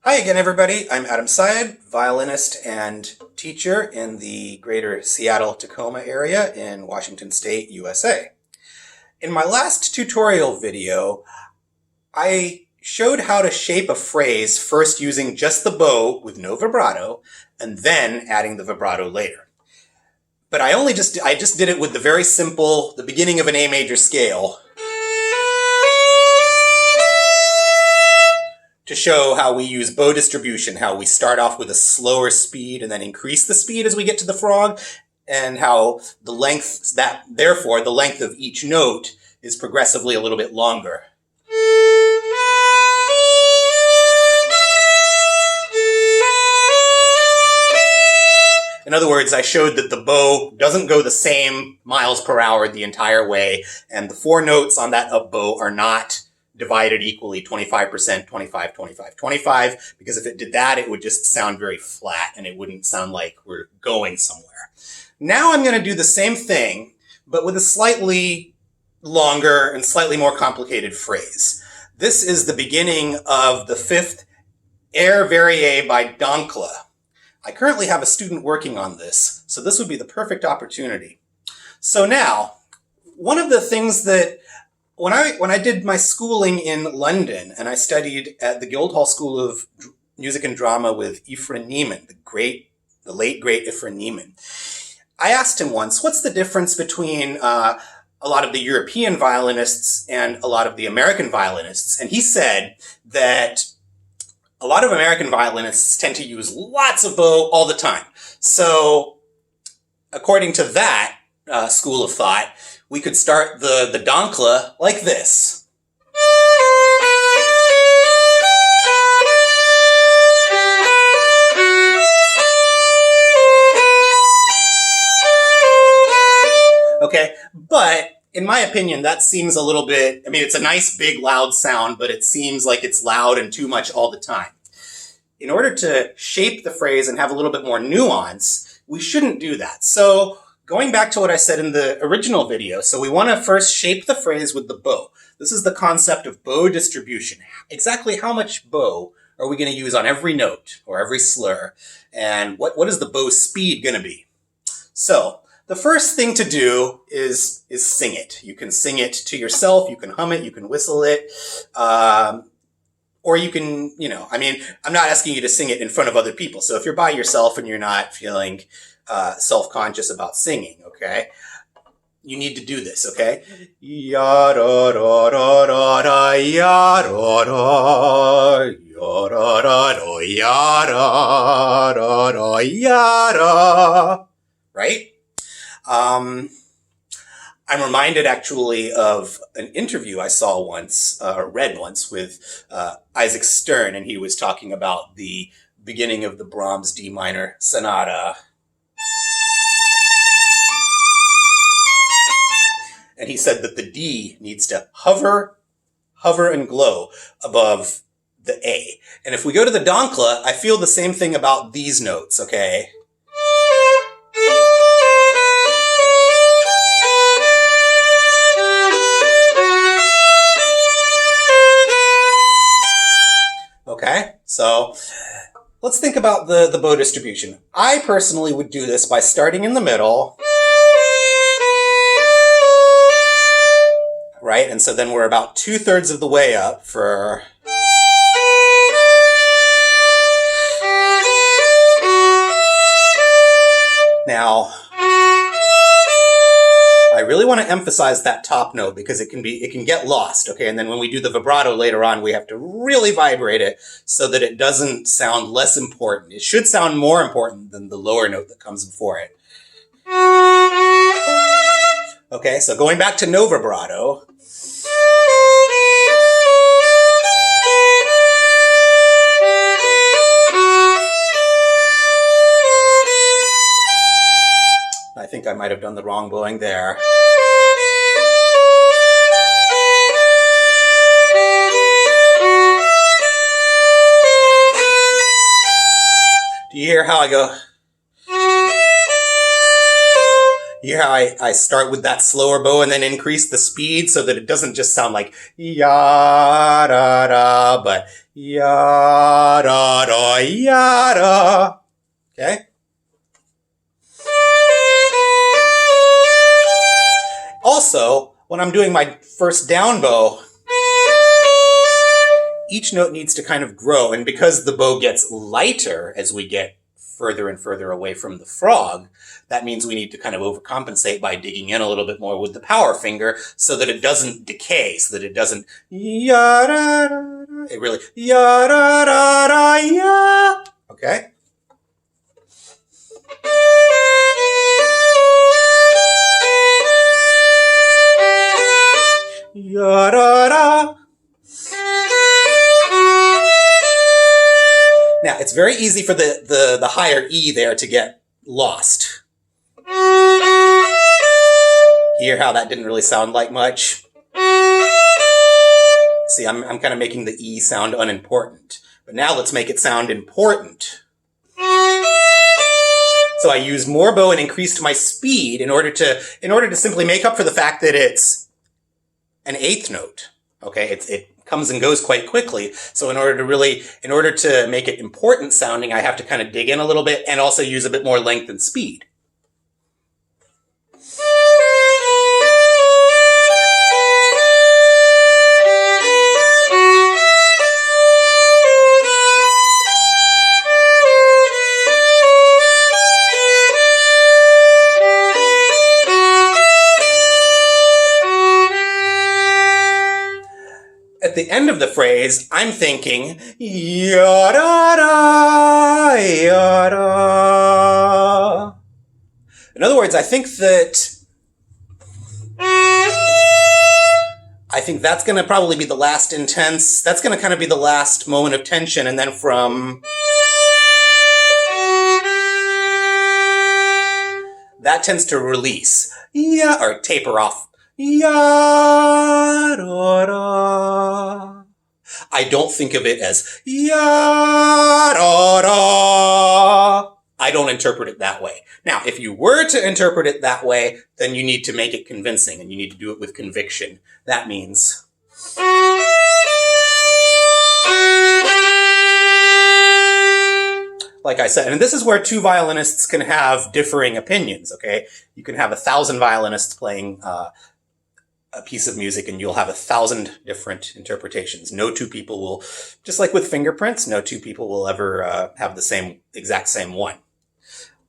Hi again, everybody. I'm Adam Syed, violinist and teacher in the greater Seattle-Tacoma area in Washington State, USA. In my last tutorial video, I showed how to shape a phrase first using just the bow with no vibrato, and then adding the vibrato later. But I just did it with the very simple, the beginning of an A major scale, to show how we use bow distribution, how we start off with a slower speed and then increase the speed as we get to the frog, and how therefore the length of each note is progressively a little bit longer. In other words, I showed that the bow doesn't go the same miles per hour the entire way, and the four notes on that up bow are not divided equally, 25%, 25, 25, 25, because if it did that, it would just sound very flat and it wouldn't sound like we're going somewhere. Now I'm going to do the same thing, but with a slightly longer and slightly more complicated phrase. This is the beginning of the fifth Air Varie by Dancla. I currently have a student working on this, so this would be the perfect opportunity. So now, one of the things that when I did my schooling in London and I studied at the Guildhall School of Music and Drama with Ephraim Neiman, the late great Ephraim Neiman, I asked him once, what's the difference between a lot of the European violinists and a lot of the American violinists? And he said that a lot of American violinists tend to use lots of bow all the time. So according to that school of thought, we could start the Dancla like this. Okay, but in my opinion, that seems a little bit, it's a nice big loud sound, but it seems like it's loud and too much all the time. In order to shape the phrase and have a little bit more nuance, we shouldn't do that. So going back to what I said in the original video, so we want to first shape the phrase with the bow. This is the concept of bow distribution. Exactly how much bow are we going to use on every note or every slur? And what is the bow speed going to be? So the first thing to do is sing it. You can sing it to yourself, you can hum it, you can whistle it, or you can, I'm not asking you to sing it in front of other people. So if you're by yourself and you're not feeling self-conscious about singing, okay? You need to do this, okay? Ya da da da da da ya da da ya da da da ya da da da ya da. Right? I'm reminded actually of an interview I saw once, or read once, with Isaac Stern, and he was talking about the beginning of the Brahms D minor sonata. And he said that the D needs to hover and glow above the A. And if we go to the Dancla, I feel the same thing about these notes, okay? Okay, so let's think about the bow distribution. I personally would do this by starting in the middle, right? And so then we're about 2/3 of the way up for... Now, I really want to emphasize that top note because it can get lost, okay? And then when we do the vibrato later on, we have to really vibrate it so that it doesn't sound less important. It should sound more important than the lower note that comes before it. Okay, so going back to no vibrato. I think I might have done the wrong bowing there. Do you hear how I go? You hear how I start with that slower bow and then increase the speed so that it doesn't just sound like ya da da, but ya da da ya da. Okay? Also, when I'm doing my first down bow, each note needs to kind of grow, and because the bow gets lighter as we get further and further away from the frog, that means we need to kind of overcompensate by digging in a little bit more with the power finger so that it doesn't decay, so that it doesn't ya da da da. It really ya da da da ya. Okay? Ya da da. Now, it's very easy for the higher E there to get lost. Hear how that didn't really sound like much? See, I'm kind of making the E sound unimportant. But now let's make it sound important. So I used more bow and increased my speed in order to simply make up for the fact that it's an eighth note. Okay, it comes and goes quite quickly. So in order to make it important sounding, I have to kind of dig in a little bit and also use a bit more length and speed. At the end of the phrase, I'm thinking, ya-da-da, ya-da. In other words, I think that's going to probably be the last intense, that's going to kind of be the last moment of tension, and then from that tends to release, or taper off. Ya-da-da. I don't think of it as ya-da-da. I don't interpret it that way. Now, if you were to interpret it that way, then you need to make it convincing, and you need to do it with conviction. That means... like I said, and this is where two violinists can have differing opinions, okay? You can have 1,000 violinists playing a piece of music and you'll have 1,000 different interpretations. No two people will, just like with fingerprints, no two people will ever have the exact same one.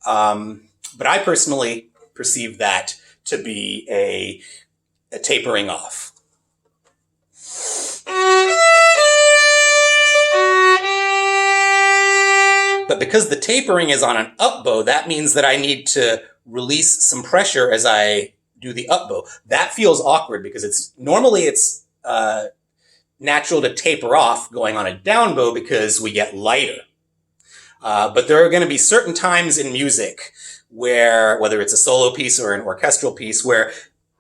But I personally perceive that to be a tapering off. But because the tapering is on an up bow, that means that I need to release some pressure as I do the up bow. That feels awkward because it's natural to taper off going on a down bow because we get lighter. But there are going to be certain times in music where, whether it's a solo piece or an orchestral piece, where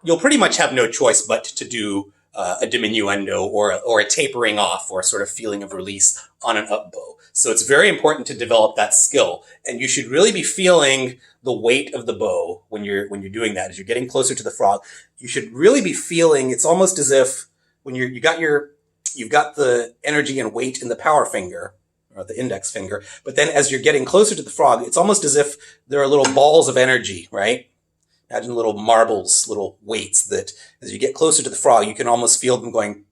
you'll pretty much have no choice but to do a diminuendo or a tapering off or a sort of feeling of release on an up bow. So it's very important to develop that skill. And you should really be feeling the weight of the bow when you're doing that. As you're getting closer to the frog, you should really be feeling, it's almost as if when you've got the energy and weight in the power finger, or the index finger, but then as you're getting closer to the frog, it's almost as if there are little balls of energy, right? Imagine little marbles, little weights that as you get closer to the frog, you can almost feel them going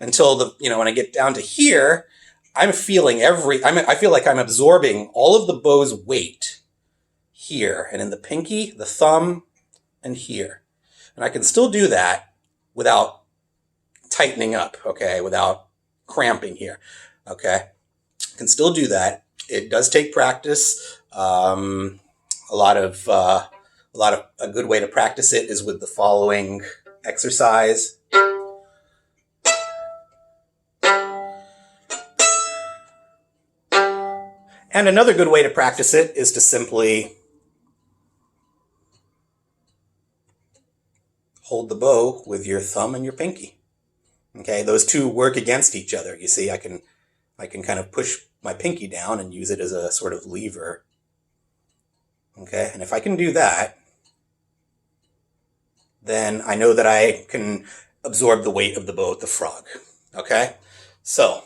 until when I get down to here, I feel like I'm absorbing all of the bow's weight here and in the pinky, the thumb, and here. And I can still do that without tightening up, okay, without cramping here, okay. I can still do that. It does take practice. A good way to practice it is with the following exercise. And another good way to practice it is to simply hold the bow with your thumb and your pinky. Okay, those two work against each other. You see, I can kind of push my pinky down and use it as a sort of lever. Okay, and if I can do that, then I know that I can absorb the weight of the bow at the frog. Okay, so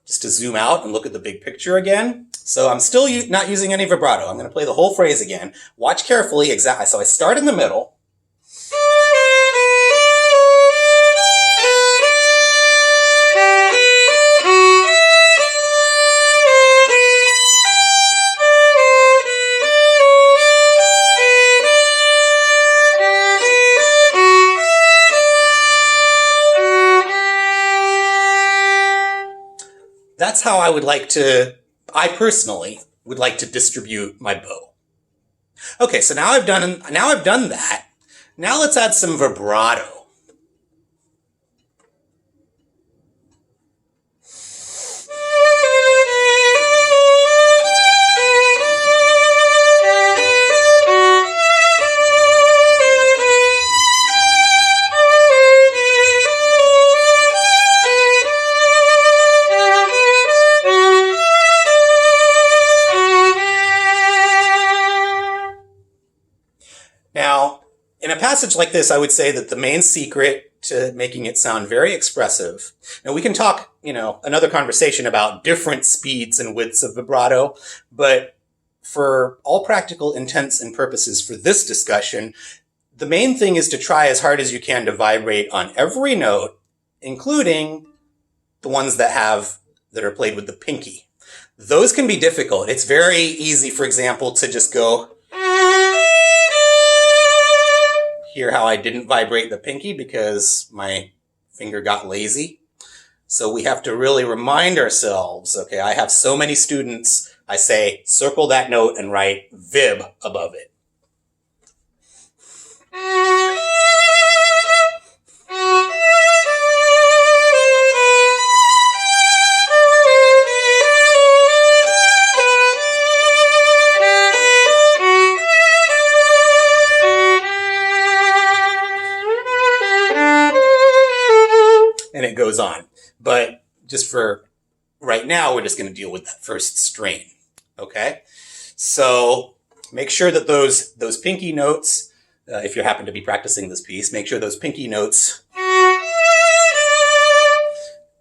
just to zoom out and look at the big picture again. So I'm still not using any vibrato. I'm going to play the whole phrase again. Watch carefully. Exactly. So I start in the middle. That's how I personally would like to distribute my bow. Okay, so now I've done that. Now let's add some vibrato. Now, in a passage like this, I would say that the main secret to making it sound very expressive, now we can talk, another conversation about different speeds and widths of vibrato, but for all practical intents and purposes for this discussion, the main thing is to try as hard as you can to vibrate on every note, including the ones that are played with the pinky. Those can be difficult. It's very easy, for example, to just go. Hear how I didn't vibrate the pinky because my finger got lazy. So we have to really remind ourselves, okay, I have so many students, I say, circle that note and write vib above it. And it goes on. But just for right now, we're just going to deal with that first strain. Okay? So make sure that those pinky notes, if you happen to be practicing this piece, make sure those pinky notes,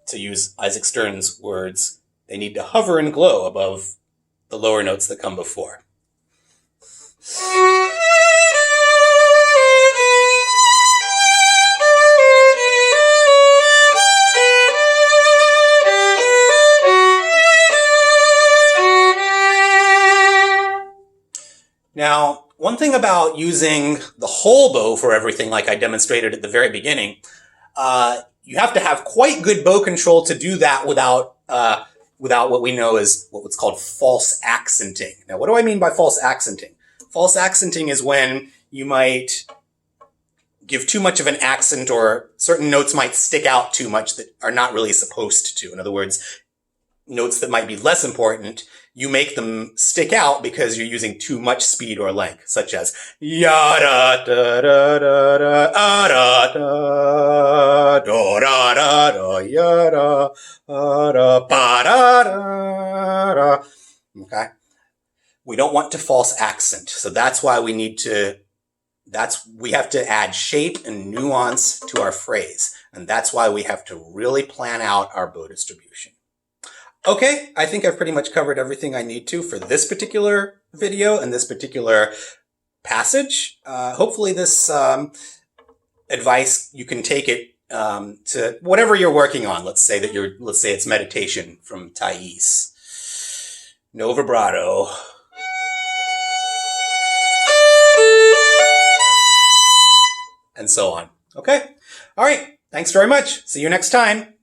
to use Isaac Stern's words, they need to hover and glow above the lower notes that come before. Now, one thing about using the whole bow for everything, like I demonstrated at the very beginning, you have to have quite good bow control to do that without what we know as what's called false accenting. Now, what do I mean by false accenting? False accenting is when you might give too much of an accent, or certain notes might stick out too much that are not really supposed to. In other words, notes that might be less important, you make them stick out because you're using too much speed or length, such as ya da da da da da da da da da da ya da da ba da da. Okay, we don't want to false accent, so that's why we have to add shape and nuance to our phrase, and that's why we have to really plan out our bow distribution. Okay, I think I've pretty much covered everything I need to for this particular video and this particular passage. Hopefully this advice, you can take it to whatever you're working on. Let's say it's meditation from Thais. No vibrato. And so on. Okay? All right. Thanks very much. See you next time.